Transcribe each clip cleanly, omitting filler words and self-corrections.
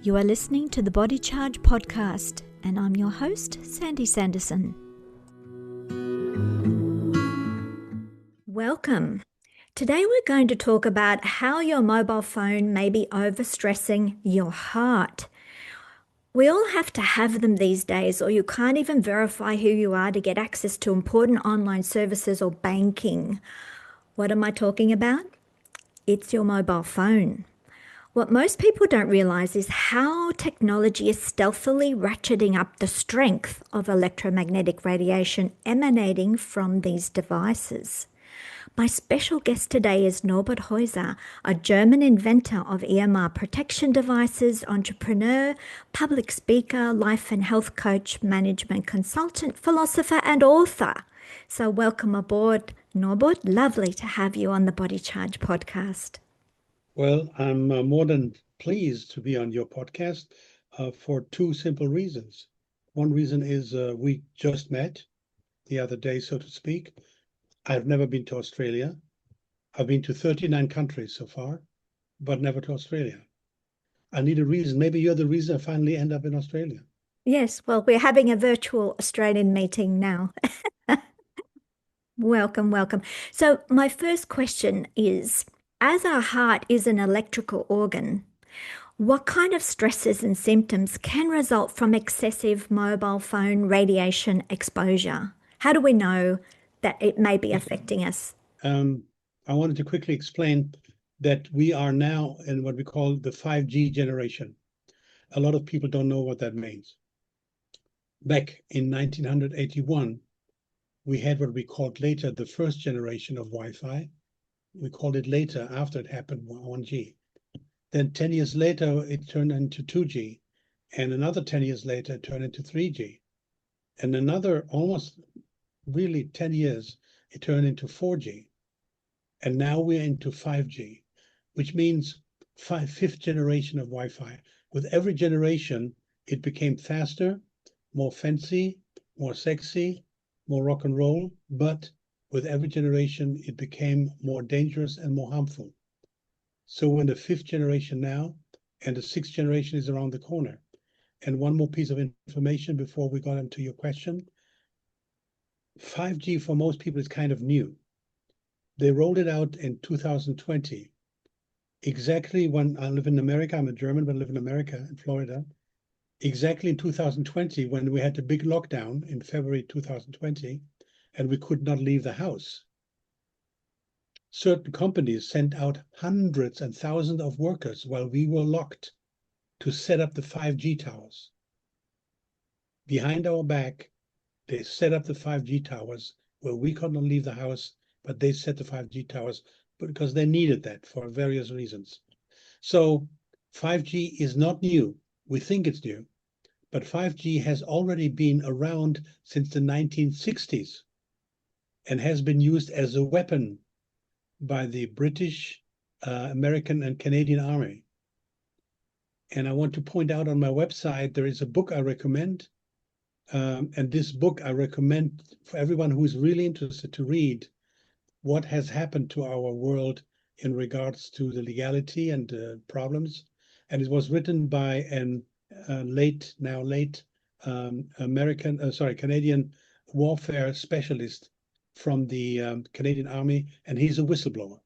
You are listening to the Body Charge podcast, and I'm your host, Sandy Sanderson. Welcome. Today we're going to talk about how your mobile phone may be overstressing your heart. We all have to have them these days, or you can't even verify who you are to get access to important online services or banking. What am I talking about? It's your mobile phone. What most people don't realize is how technology is stealthily ratcheting up the strength of electromagnetic radiation emanating from these devices. My special guest today is Norbert Heuser, a German inventor of EMR protection devices, entrepreneur, public speaker, life and health coach, management consultant, philosopher, and author. So welcome aboard, Norbert. Lovely to have you on the Body Charge podcast. Well, I'm more than pleased to be on your podcast for two simple reasons. One reason is we just met the other day, so to speak. I've never been to Australia. I've been to 39 countries so far, but never to Australia. I need a reason. Maybe you're the reason I finally end up in Australia. Yes, well, we're having a virtual Australian meeting now. Welcome, welcome. So my first question is, as our heart is an electrical organ, what kind of stresses and symptoms can result from excessive mobile phone radiation exposure? How do we know that it may be affecting us? I wanted to quickly explain that we are now in what we call the 5G generation. A lot of people don't know what that means. Back in 1981, we had what we called later the first generation of Wi-Fi. We called it later, after it happened, 1G. Then 10 years later, it turned into 2G. And another 10 years later, it turned into 3G. And another almost really 10 years, it turned into 4G. And now we're into 5G, which means fifth generation of Wi-Fi. With every generation, it became faster, more fancy, more sexy, more rock and roll, but with every generation, it became more dangerous and more harmful. So we're in the fifth generation now, and the sixth generation is around the corner. And one more piece of information before we got into your question. 5G for most people is kind of new. They rolled it out in 2020, exactly when I live in America. I'm a German, but I live in America, in Florida. Exactly in 2020, when we had the big lockdown in February 2020, and we could not leave the house. Certain companies sent out hundreds and thousands of workers while we were locked to set up the 5G towers. Behind our back, they set up the 5G towers where we could not leave the house, but they set the 5G towers because they needed that for various reasons. So 5G is not new. We think it's new, but 5G has already been around since the 1960s and has been used as a weapon by the British, American, and Canadian Army. And I want to point out on my website, there is a book I recommend. And this book I recommend for everyone who is really interested to read what has happened to our world in regards to the legality and problems. And it was written by an Canadian warfare specialist from the Canadian Army, and he's a whistleblower.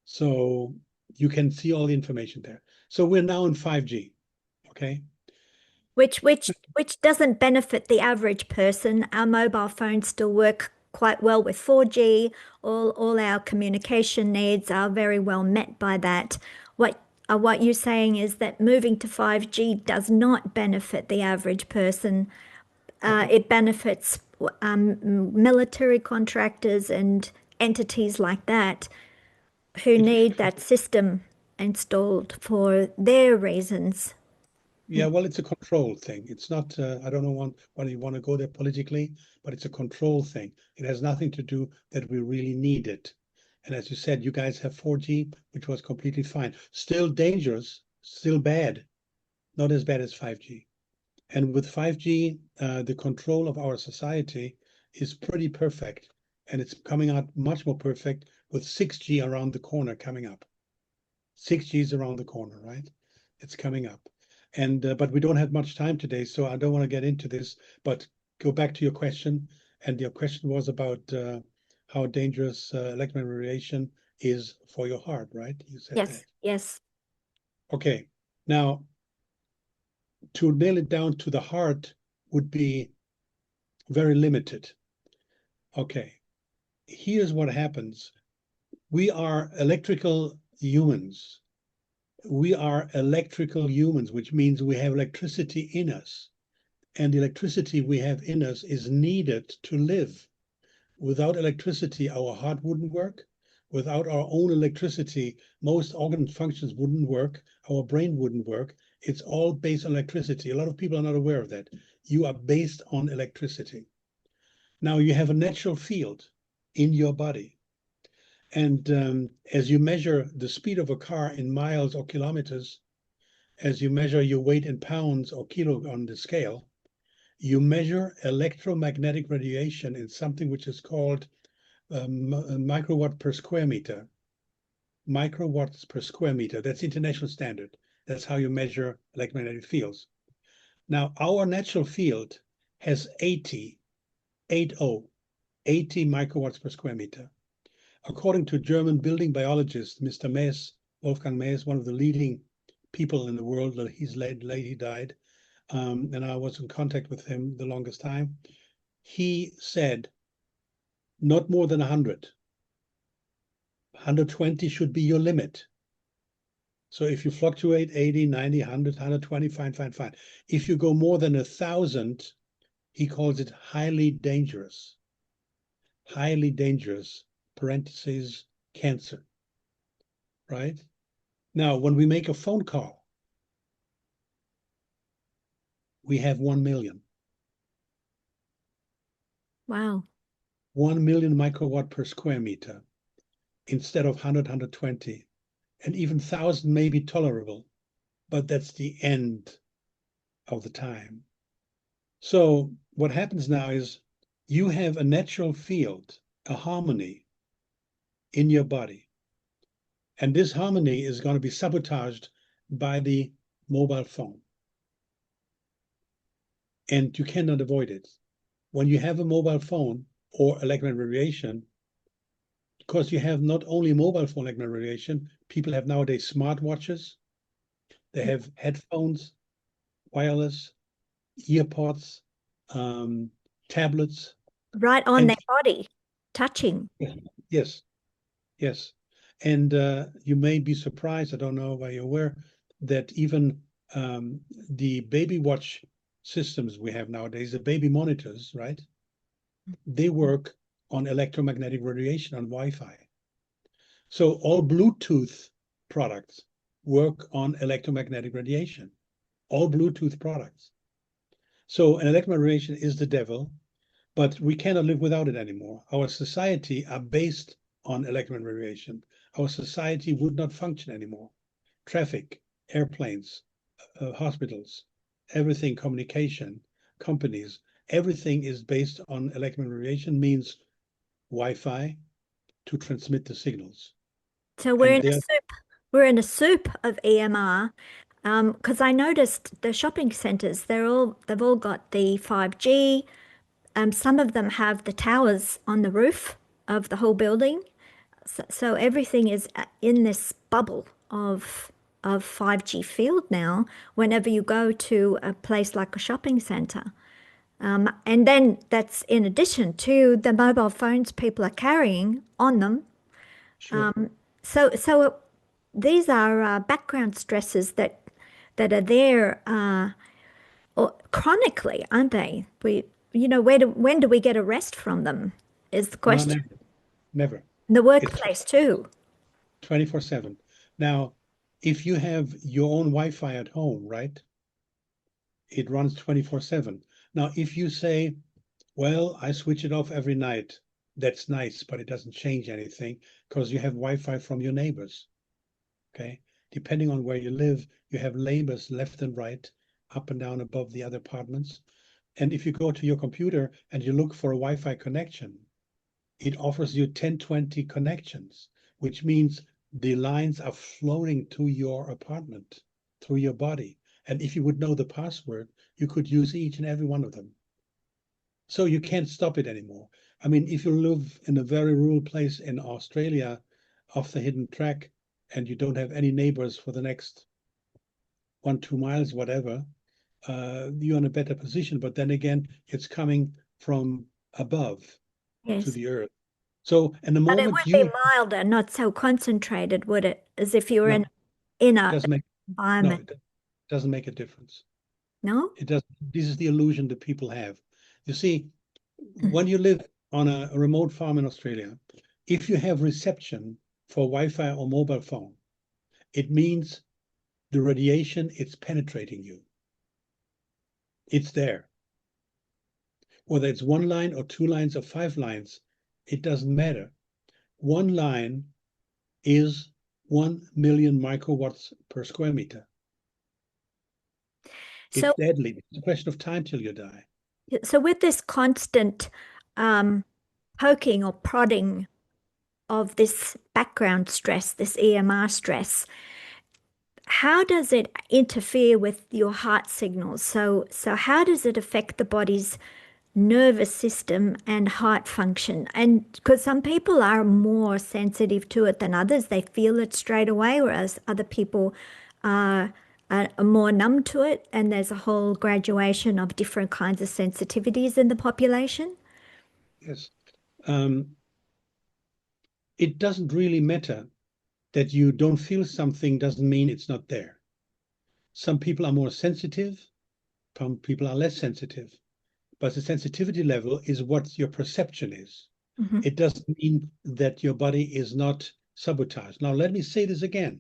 So you can see all the information there. So we're now in 5G, okay? Which doesn't benefit the average person. Our mobile phones still work quite well with 4G. All our communication needs are very well met by that. What you're saying is that moving to 5G does not benefit the average person. It benefits military contractors and entities like that who need that system installed for their reasons. Yeah, well, it's a control thing. It's not, I don't know whether you want to go there politically, but it's a control thing. It has nothing to do that we really need it. And as you said, you guys have 4G, which was completely fine. Still dangerous, still bad, not as bad as 5G. And with 5G, the control of our society is pretty perfect. And it's coming out much more perfect with 6G around the corner coming up. 6G is around the corner, right? It's coming up. And but we don't have much time today, so I don't want to get into this. But go back to your question, and your question was about how dangerous electromagnetic radiation is for your heart, right? You said that. Yes, yes. Okay. Now, to nail it down to the heart would be very limited. Okay. Here's what happens. We are electrical humans. We are electrical humans, which means we have electricity in us. And the electricity we have in us is needed to live. Without electricity, our heart wouldn't work. Without our own electricity, most organ functions wouldn't work. Our brain wouldn't work. It's all based on electricity. A lot of people are not aware of that. You are based on electricity. Now you have a natural field in your body. And as you measure the speed of a car in miles or kilometers, as you measure your weight in pounds or kilo on the scale, you measure electromagnetic radiation in something which is called microwatt per square meter. Microwatts per square meter. That's the international standard. That's how you measure electromagnetic fields. Now, our natural field has 80 microwatts per square meter. According to German building biologist, Mr. Maes, Wolfgang Maes, one of the leading people in the world, he's late, he died, and I was in contact with him the longest time. He said, not more than 100. 120 should be your limit. So if you fluctuate 80, 90, 100, 120, fine. If you go more than 1,000, he calls it highly dangerous. Highly dangerous, parentheses, cancer, right? Now, when we make a phone call, we have 1 million. Wow. 1 million microwatt per square meter instead of 100, 120. And even 1,000 may be tolerable, but that's the end of the time. So what happens now is you have a natural field, a harmony in your body. And this harmony is going to be sabotaged by the mobile phone. And you cannot avoid it. When you have a mobile phone or electromagnetic radiation, because you have not only mobile phone electromagnetic radiation, people have nowadays smartwatches, they have headphones, wireless, earpods, tablets, Right on and their body, touching. yes, yes. And you may be surprised, I don't know if you're aware, that even the baby watch systems we have nowadays, the baby monitors, right? They work on electromagnetic radiation on Wi-Fi. So all Bluetooth products work on electromagnetic radiation, all Bluetooth products. So an electromagnetic radiation is the devil, but we cannot live without it anymore. Our society are based on electromagnetic radiation. Our society would not function anymore. Traffic, airplanes, hospitals, everything, communication, companies, everything is based on electromagnetic radiation, means Wi-Fi to transmit the signals. So we're And in a there, soup. We're in a soup of EMR. Because I noticed the shopping centers, they've all got the 5G. Some of them have the towers on the roof of the whole building. So everything is in this bubble of 5G field now, whenever you go to a place like a shopping center. And then that's in addition to the mobile phones people are carrying on them. sure. So these are background stresses that are there or chronically, aren't they? When do we get a rest from them is the No, question. never, never. In the It's workplace too. 24/7. Now, if you have your own Wi-Fi at home, right, it runs 24/7. Now, if you say, well, I switch it off every night, that's nice, but it doesn't change anything because you have Wi-Fi from your neighbors. Okay. Depending on where you live, you have neighbors left and right, up and down above the other apartments. And if you go to your computer and you look for a Wi-Fi connection, it offers you 10, 20 connections, which means the lines are flowing to your apartment, through your body. And if you would know the password, you could use each and every one of them. So you can't stop it anymore. I mean, if you live in a very rural place in Australia off the hidden track and you don't have any neighbors for the next 1, 2 miles, whatever, you're in a better position. But then again, it's coming from above to Yes. the earth. So, and the But it moment would be you milder, not so concentrated, would it? As if you were no, in it a doesn't make no, environment. it doesn't make a difference. No? It does. This is the illusion that people have. You see, when you live on a remote farm in Australia, if you have reception for Wi-Fi or mobile phone, it means the radiation, it's penetrating you. It's there. Whether it's one line or 2 lines or 5 lines, it doesn't matter. One line is 1 million microwatts per square meter. It's So, deadly. It's a question of time till you die. so with this constant um, poking or prodding of this background stress, this EMR stress, how does it interfere with your heart signals? So how does it affect the body's nervous system and heart function? And because some people are more sensitive to it than others, they feel it straight away, whereas other people are more numb to it. And there's a whole graduation of different kinds of sensitivities in the population. Yes. Um, it doesn't really matter that you don't feel something doesn't mean it's not there. Some people are more sensitive, some people are less sensitive, but the sensitivity level is what your perception is. Mhm. It doesn't mean that your body is not sabotaged. Now, let me say this again.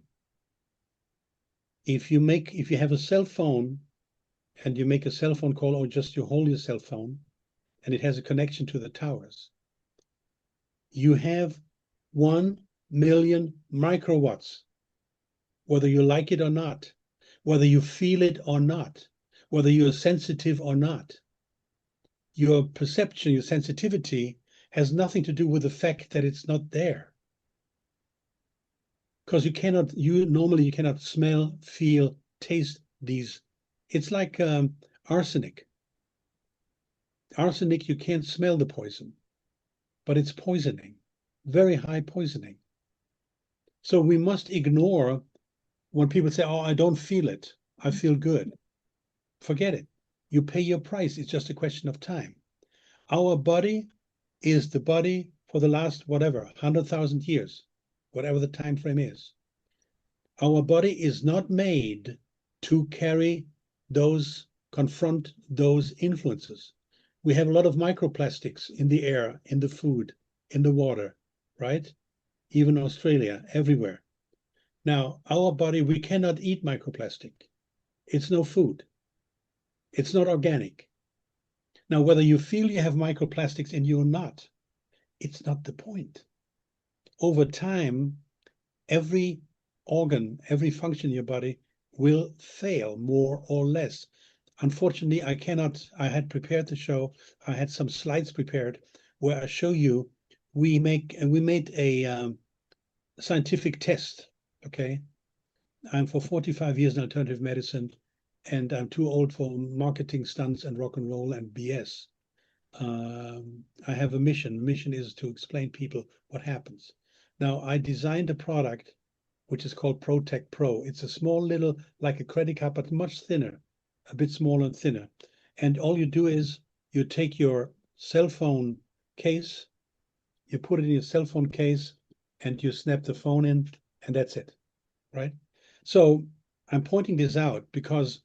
If you have a cell phone and you make a cell phone call or just you hold your cell phone and it has a connection to the towers, you have 1 million microwatts, whether you like it or not, whether you feel it or not, whether you're sensitive or not. Your perception, your sensitivity has nothing to do with the fact that it's not there. Because you cannot smell, feel, taste these. It's like arsenic. Arsenic, you can't smell the poison, but it's poisoning, very high poisoning. So we must ignore when people say, oh, I don't feel it, I feel good. Forget it. You pay your price. It's just a question of time. Our body is the body for the last, whatever, 100,000 years, whatever the time frame is. Our body is not made to confront those influences. We have a lot of microplastics in the air, in the food, in the water, right? Even Australia, everywhere. Now, our body, we cannot eat microplastic. It's no food. It's not organic. Now, whether you feel you have microplastics in you or not, it's not the point. Over time, every organ, every function in your body will fail more or less. Unfortunately, I had prepared the show, I had some slides prepared where I show you we made a scientific test, okay? I'm for 45 years in alternative medicine, and I'm too old for marketing stunts and rock and roll and BS. I have a mission. The mission is to explain people what happens. Now, I designed a product which is called ProTech Pro. It's a small little, like a credit card, but much thinner, a bit smaller and thinner. And all you do is you take your cell phone case, you put it in your cell phone case, and you snap the phone in, and that's it, right? So I'm pointing this out because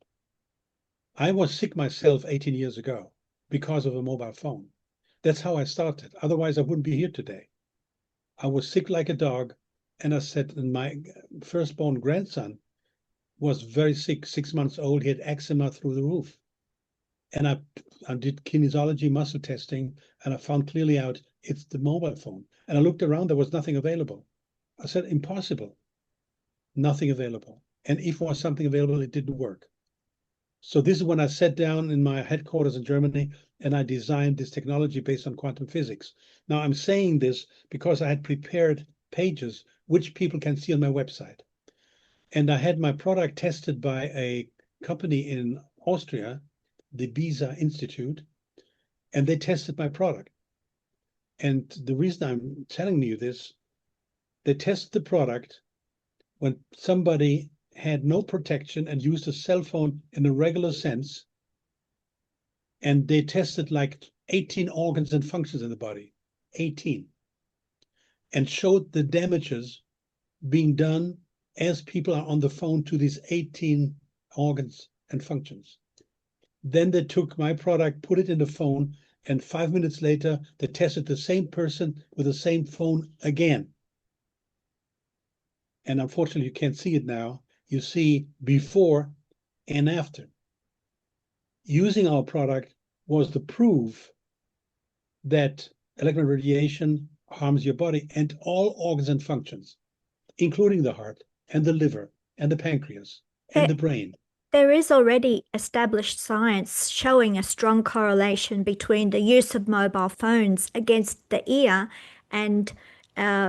I was sick myself 18 years ago because of a mobile phone. That's how I started. Otherwise, I wouldn't be here today. I was sick like a dog. And I said, and my firstborn grandson was very sick, 6 months old. He had eczema through the roof. And I did kinesiology muscle testing and I found clearly out it's the mobile phone. And I looked around, there was nothing available. I said, impossible, nothing available. And if there was something available, it didn't work. So this is when I sat down in my headquarters in Germany and I designed this technology based on quantum physics. Now I'm saying this because I had prepared pages which people can see on my website. And I had my product tested by a company in Austria, the BISA Institute, and they tested my product. And the reason I'm telling you this, they tested the product when somebody had no protection and used a cell phone in a regular sense. And they tested like 18 organs and functions in the body, 18, and showed the damages being done as people are on the phone to these 18 organs and functions. Then they took my product, put it in the phone, and 5 minutes later, they tested the same person with the same phone again. And unfortunately, you can't see it now. You see before and after. Using our product was the proof that electron radiation harms your body and all organs and functions, including the heart and the liver and the pancreas and There, the brain. there is already established science showing a strong correlation between the use of mobile phones against the ear and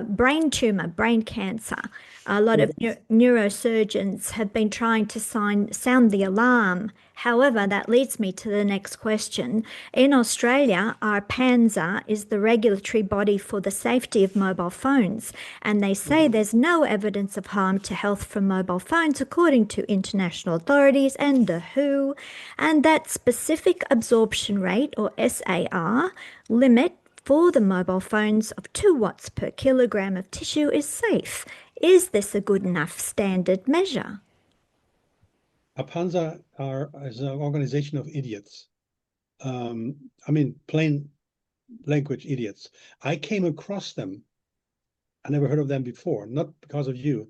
brain tumor, brain cancer. A lot of neurosurgeons have been trying to sound the alarm. However, that leads me to the next question. In Australia, our PANZA is the regulatory body for the safety of mobile phones, and they say there's no evidence of harm to health from mobile phones, according to international authorities and the WHO, and that specific absorption rate, or SAR, limit for the mobile phones of 2 watts per kilogram of tissue is safe. Is this a good enough standard measure? APANZA is an organization of idiots. I mean, plain language idiots. I came across them. I never heard of them before, not because of you.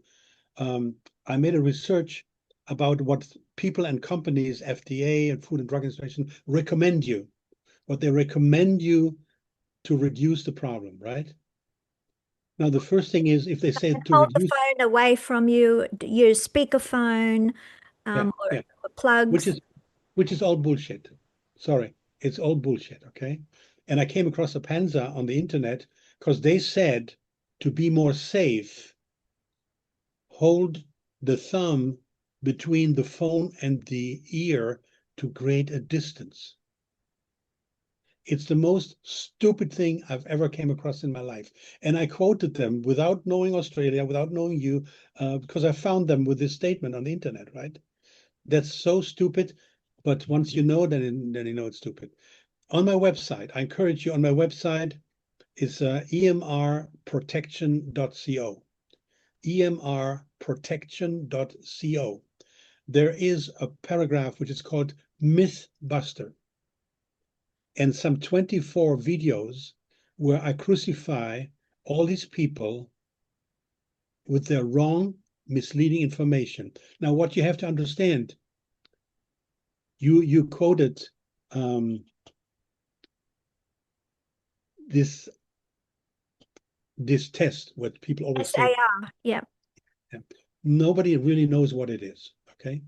I made a research about what people and companies, FDA and Food and Drug Administration, recommend you, what they recommend you to reduce the problem, right? Now, the first thing is if they say to Hold the reduce, phone away from you, use speakerphone, yeah, yeah, or which plugs. is which is all bullshit. Sorry, it's all bullshit, okay? And I came across a Panza on the internet because they said to be more safe, hold the thumb between the phone and the ear to create a distance. It's the most stupid thing I've ever came across in my life. And I quoted them without knowing Australia, without knowing you, because I found them with this statement on the internet, right? That's so stupid. But once you know, then you know it's stupid. On my website, I encourage you on my website, is emrprotection.co. emrprotection.co. There is a paragraph which is called Mythbuster, and some 24 videos where I crucify all these people with their wrong, misleading information. Now, what you have to understand, you quoted this test, what people always say. SAR, yeah. Yeah, nobody really knows what it is. Okay,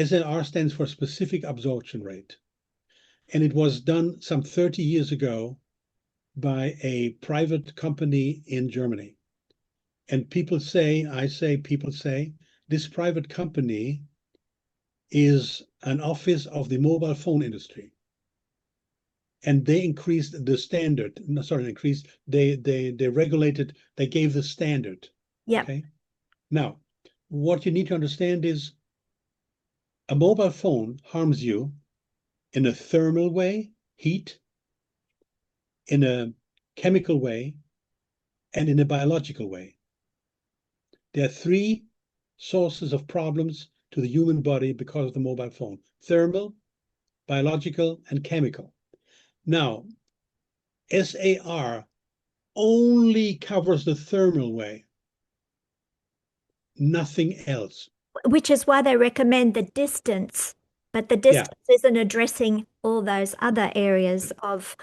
SAR stands for specific absorption rate, and it was done some 30 years ago by a private company in Germany. And people say, people say, this private company is an office of the mobile phone industry. And they increased the standard. No, sorry, increased. They regulated. They gave the standard. Yep. Okay. Now, what you need to understand is a mobile phone harms you in a thermal way, heat, in a chemical way, and in a biological way. There are three sources of problems to the human body because of the mobile phone: thermal, biological, and chemical. Now, SAR only covers the thermal way, nothing else. Which is why they recommend the distance, but the Yeah, distance isn't addressing all those other areas of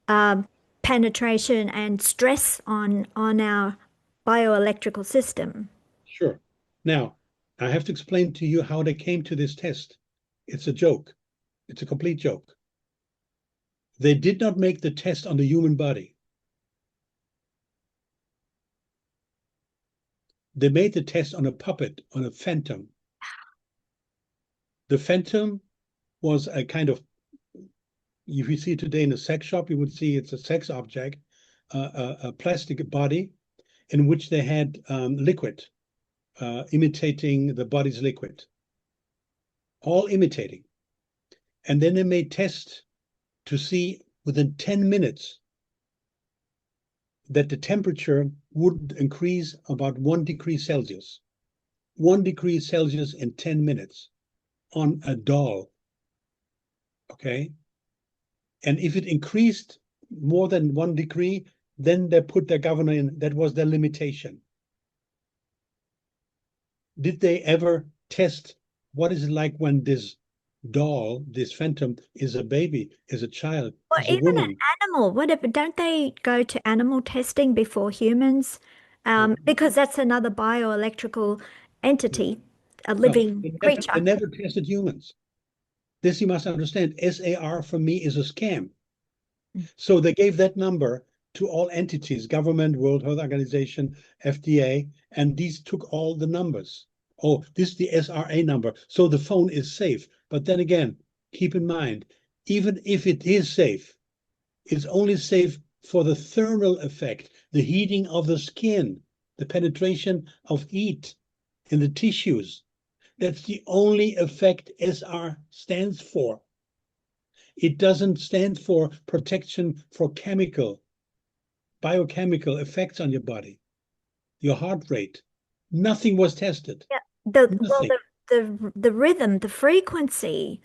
um, penetration and stress on our bioelectrical system. sure. Now, I have to explain to you how they came to this test. It's a joke. It's a complete joke. They did not make the test on the human body. They made the test on a puppet, on a phantom. The phantom was a kind of, if you see it today in a sex shop, you would see it's a sex object, a plastic body in which they had liquid, imitating the body's liquid, all imitating. And then they made tests to see within 10 minutes that the temperature would increase about 1 degree Celsius. 1 degree Celsius in 10 minutes on a doll. Okay. And if it increased more than 1 degree, then they put their governor in. That was their limitation. Did they ever test what is it like when this doll, this phantom, is a baby, is a child, Or is a even an woman? animal, whatever. Don't they go to animal testing before humans? No, Because that's another bioelectrical no, entity, a no. living They creature. never tested humans. This you must understand. SAR for me is a scam. So they gave that number to all entities, government, World Health Organization, FDA, and these took all the numbers. Oh, this is the SRA number, so the phone is safe. But then again, keep in mind, even if it is safe, it's only safe for the thermal effect, the heating of the skin, the penetration of heat in the tissues. That's the only effect SR stands for. It doesn't stand for protection for biochemical effects on your body, your heart rate. Nothing was tested. Yeah. Nothing. The rhythm, the frequency,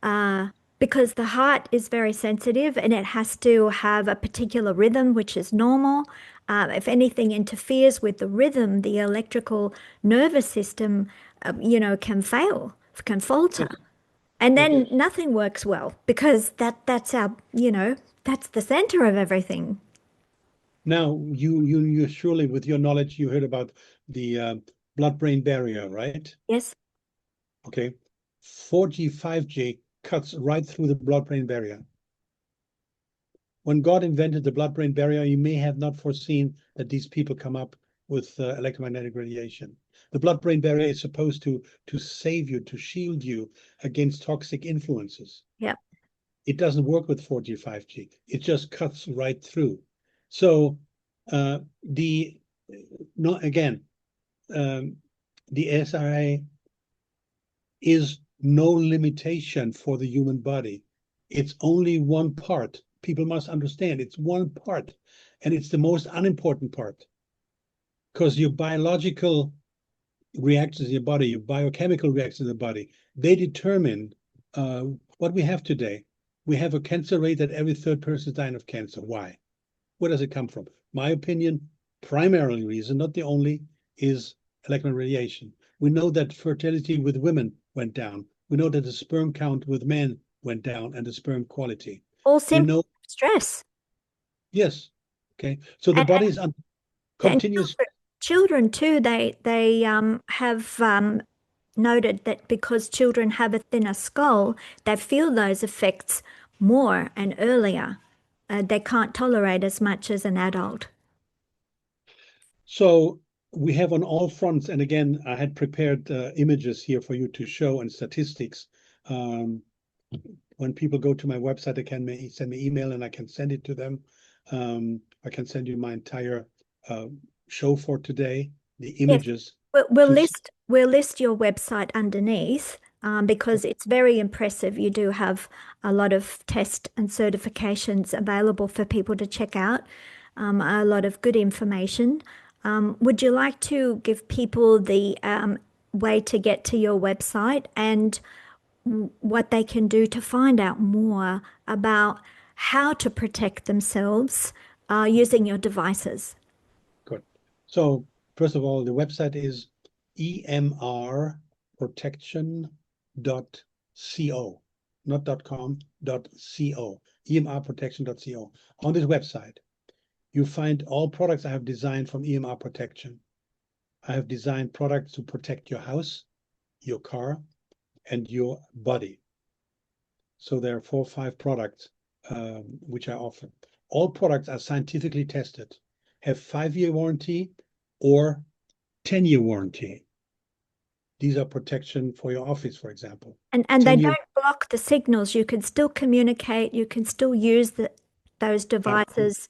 uh, because the heart is very sensitive and it has to have a particular rhythm, which is normal. If anything interferes with the rhythm, the electrical nervous system, can fail, can falter. Yes, And yes. then nothing works well because that's our, that's the center of everything. Now, you surely, with your knowledge, you heard about the blood-brain barrier, right? Yes. Okay. 4G, 5G cuts right through the blood-brain barrier. When God invented the blood-brain barrier, he may have not foreseen that these people come up with electromagnetic radiation. The blood-brain barrier is supposed to save you, to shield you against toxic influences. Yep. It doesn't work with 4G, 5G. It just cuts right through. So the no again, the SRA is no limitation for the human body. It's only one part. People must understand it's one part, and it's the most unimportant part because your biological reactions in your body, your biochemical reactions in the body, they determine what we have today. We have a cancer rate that every third person is dying of cancer. Why? Where does it come from? My opinion, primarily reason, not the only, is electron radiation. We know that fertility with women went down. We know that the sperm count with men went down and the sperm quality. All We symptoms know, of stress. yes, okay. So the And, body is on and continuous. children too, they have noted that because children have a thinner skull, they feel those effects more and earlier. They can't tolerate as much as an adult. So we have on all fronts, and again, I had prepared images here for you to show and statistics. Um, when people go to my website, they can send me email and I can send it to them. I can send you my entire show for today, the Yes, images we'll, we'll to list we'll list your website underneath because it's very impressive. You do have a lot of test and certifications available for people to check out. A lot of good information. Would you like to give people the way to get to your website and what they can do to find out more about how to protect themselves using your devices? good. So first of all, the website is emrprotection.co, not .com, .co, emrprotection.co. On this website, you find all products I have designed from EMR Protection. I have designed products to protect your house, your car, and your body. So there are 4 or 5 products which I offer. All products are scientifically tested, have 5-year warranty or 10-year warranty. these are protection for your office, for example. And they 10-year, don't block the signals. You can still communicate, you can still use those devices,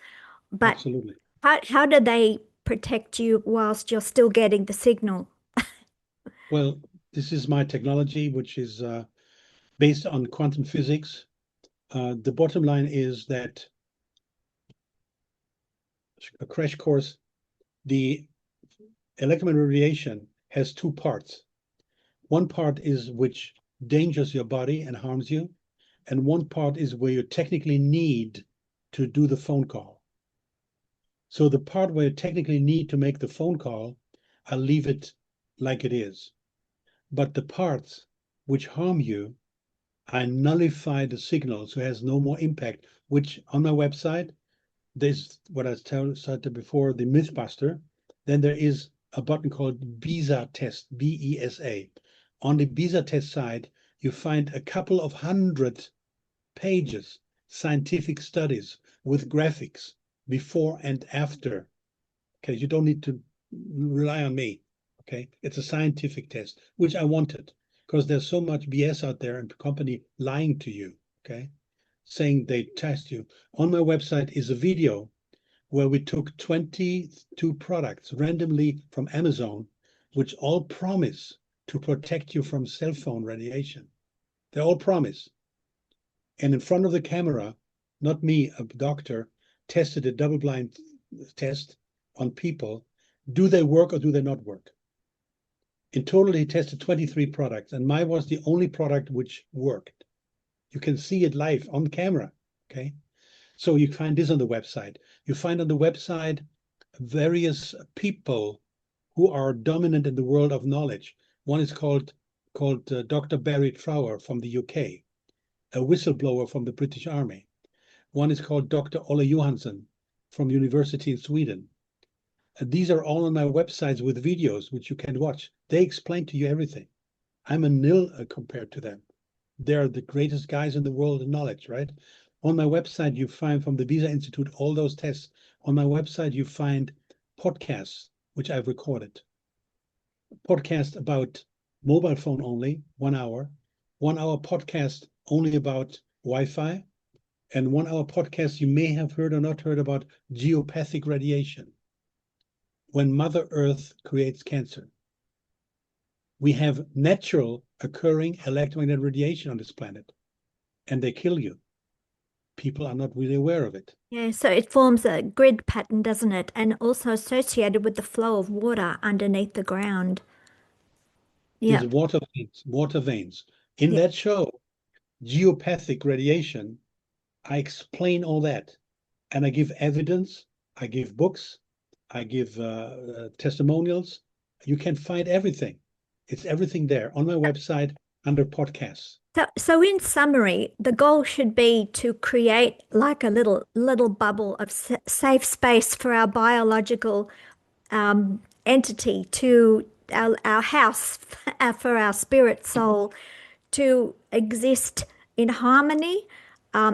but absolutely. how do they protect you whilst you're still getting the signal? Well, this is my technology, which is based on quantum physics. The bottom line is that a crash course, the electromagnetic radiation has two parts. One part is which dangers your body and harms you, and one part is where you technically need to do the phone call. So the part where you technically need to make the phone call, I'll leave it like it is. But the parts which harm you, I nullify the signal so it has no more impact, which on my website, there's what I said before, the Mythbuster. Then there is a button called BESA test, BESA. On the BESA test side, you find a couple of 100 pages, scientific studies with graphics before and after. Okay, you don't need to rely on me. Okay, it's a scientific test, which I wanted because there's so much BS out there and company lying to you. Okay, saying they test you. On my website is a video where we took 22 products randomly from Amazon, which all promise to protect you from cell phone radiation. They all promise. And in front of the camera, not me, a doctor, tested a double-blind test on people. Do they work or do they not work? In total, he tested 23 products, and mine was the only product which worked. You can see it live on camera, okay? So you find this on the website. You find on the website various people who are dominant in the world of knowledge. One is called Dr. Barry Trower from the UK, a whistleblower from the British Army. One is called Dr. Olle Johansson from University in Sweden. These are all on my websites with videos which you can watch. They explain to you everything. I'm a nil compared to them. They're the greatest guys in the world in knowledge, right? On my website, you find from the Visa Institute all those tests. On my website, you find podcasts, which I've recorded. Podcast about mobile phone only, 1 hour. 1 hour podcast only about Wi-Fi. And 1 hour podcast you may have heard or not heard about geopathic radiation. When Mother Earth creates cancer. We have natural occurring electromagnetic radiation on this planet, and they kill you. People are not really aware of it. Yeah, so it forms a grid pattern, doesn't it? And also associated with the flow of water underneath the ground. These Yeah, water veins. In yeah. that show, geopathic radiation, I explain all that, and I give evidence, I give books, I give testimonials. You can find everything. It's everything there on my website under podcasts. So in summary, the goal should be to create like a little bubble of safe space for our biological entity to our house for our spirit soul to exist in harmony,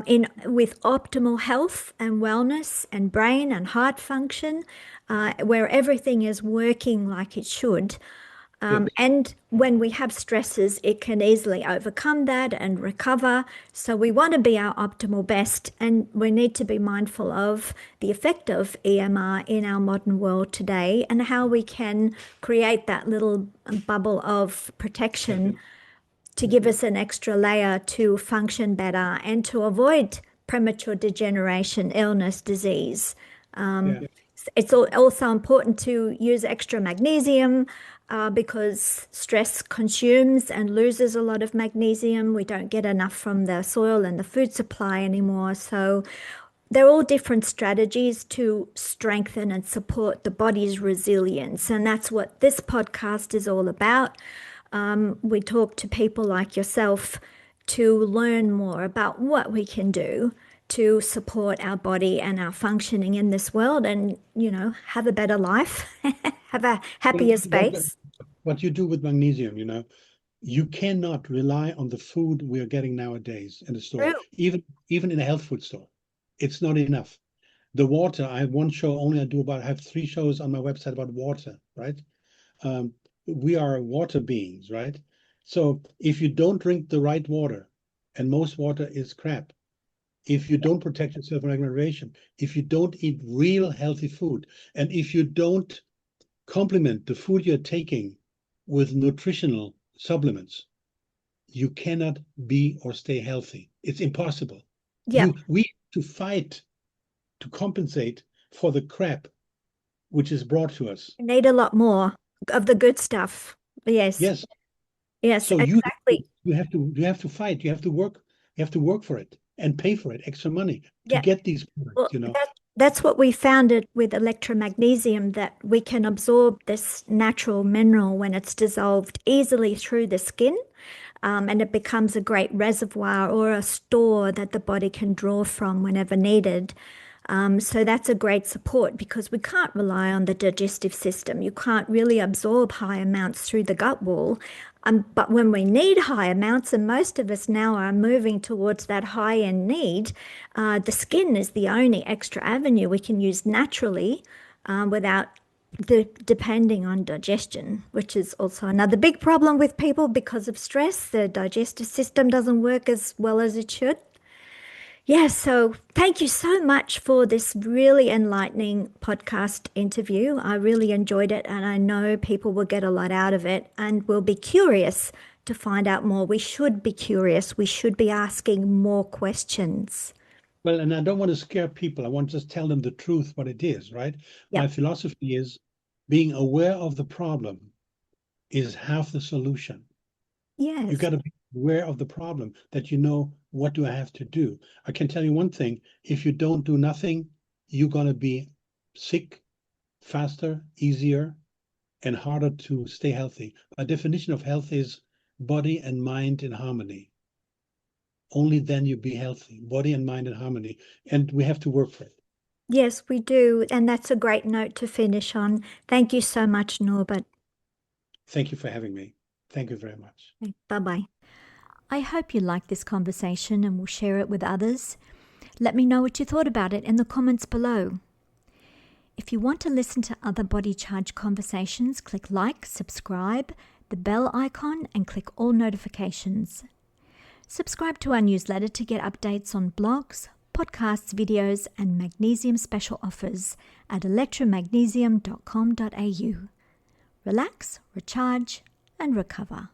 in with optimal health and wellness and brain and heart function, where everything is working like it should. Yes, And when we have stresses, it can easily overcome that and recover. So we want to be our optimal best, and we need to be mindful of the effect of EMR in our modern world today and how we can create that little bubble of protection to give us an extra layer to function better and to avoid premature degeneration, illness, disease. yeah, It's also important to use extra magnesium because stress consumes and loses a lot of magnesium. We don't get enough from the soil and the food supply anymore. So they're all different strategies to strengthen and support the body's resilience. And that's what this podcast is all about. We talk to people like yourself to learn more about what we can do to support our body and our functioning in this world and, have a better life, have a well, happier space. what you do with magnesium, you cannot rely on the food we are getting nowadays in the store, True. even in a health food store. It's not enough. The water, I have one show only, I have 3 shows on my website about water, right? Um, we are water beings, right? So if you don't drink the right water, and most water is crap, if you don't protect yourself from aggravation, if you don't eat real healthy food, and if you don't complement the food you're taking with nutritional supplements, you cannot be or stay healthy. It's impossible. Yep. We have to fight to compensate for the crap which is brought to us. We need a lot more of the good stuff. Yes. Yes. Yes, So exactly. you have to fight. You have to work for it and pay for it, extra money to Yeah. get these products, Well, that's what we found it with electromagnesium, that we can absorb this natural mineral when it's dissolved easily through the skin, and it becomes a great reservoir or a store that the body can draw from whenever needed. So that's a great support because we can't rely on the digestive system. You can't really absorb high amounts through the gut wall. But when we need high amounts, and most of us now are moving towards that high-end need, the skin is the only extra avenue we can use naturally without depending on digestion, which is also another big problem with people because of stress. The digestive system doesn't work as well as it should. Yes, so thank you so much for this really enlightening podcast interview. I really enjoyed it, and I know people will get a lot out of it and will be curious to find out more. We should be curious. We should be asking more questions. Well, and I don't want to scare people. I want to just tell them the truth, what it is, right? My Yep. philosophy is being aware of the problem is half the solution. You Yes. got to be aware of the problem, that you know, what do I have to do? I can tell you one thing, if you don't do nothing, you're going to be sick faster, easier, and harder to stay healthy. A definition of health is body and mind in harmony. Only then you be healthy, body and mind in harmony. And we have to work for it. Yes, we do. And that's a great note to finish on. Thank you so much, Norbert. Thank you for having me. Thank you very much. Bye-bye. I hope you liked this conversation and will share it with others. Let me know what you thought about it in the comments below. If you want to listen to other Body Charge conversations, click like, subscribe, the bell icon, and click all notifications. Subscribe to our newsletter to get updates on blogs, podcasts, videos, and magnesium special offers at electromagnesium.com.au. Relax, recharge, and recover.